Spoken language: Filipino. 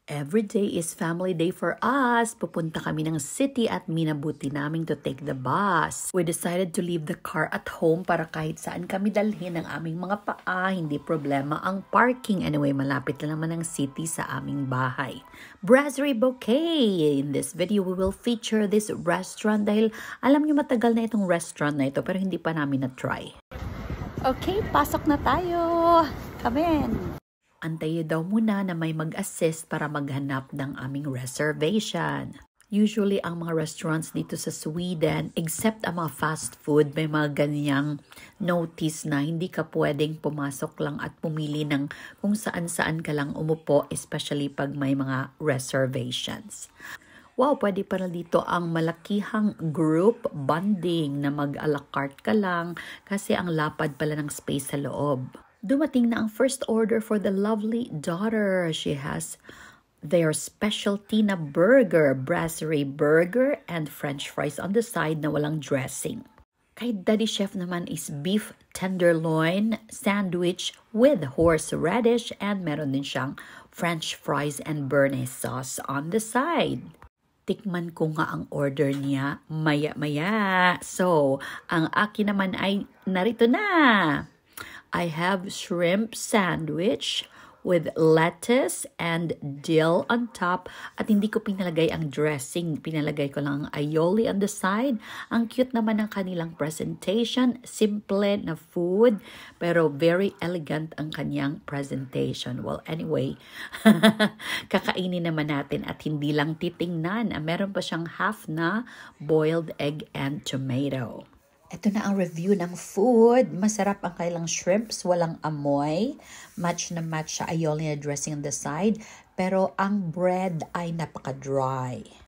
Every day is family day for us. Pupunta kami ng city at minabuti namin to take the bus. We decided to leave the car at home para kahit saan kami dalhin ang aming mga paa. Hindi problema ang parking. Anyway, malapit lang naman ang city sa aming bahay. Brasserie Bouquet! In this video, we will feature this restaurant dahil alam nyo matagal na itong restaurant na ito pero hindi pa namin na-try. Okay, pasok na tayo! Come in! Antayin daw muna na may mag-assist para maghanap ng aming reservation. Usually, ang mga restaurants dito sa Sweden, except ang mga fast food, may mga ganyang notice na hindi ka pwedeng pumasok lang at pumili ng kung saan-saan ka lang umupo, especially pag may mga reservations. Wow, pwede pala dito ang malakihang group bonding na mag-a la carte ka lang kasi ang lapad pala ng space sa loob. Dumating na ang first order for the lovely daughter. She has their specialty na burger, brasserie burger and french fries on the side na walang dressing. Kay Daddy Chef naman is beef tenderloin sandwich with horseradish and meron din siyang french fries and béarnaise sauce on the side. Tikman ko nga ang order niya maya-maya. So, ang akin naman ay narito na. I have shrimp sandwich with lettuce and dill on top. At hindi ko pinalagay ang dressing. Pinalagay ko lang ang aioli on the side. Ang cute naman ng kanilang presentation. Simple na food. Pero very elegant ang kanyang presentation. Well, anyway, kakainin naman natin at hindi lang titingnan. Meron pa siyang half na boiled egg and tomato. Ito na ang review ng food. Masarap ang kailang shrimps, walang amoy. Match na match sa aioli na dressing on the side. Pero ang bread ay napaka-dry.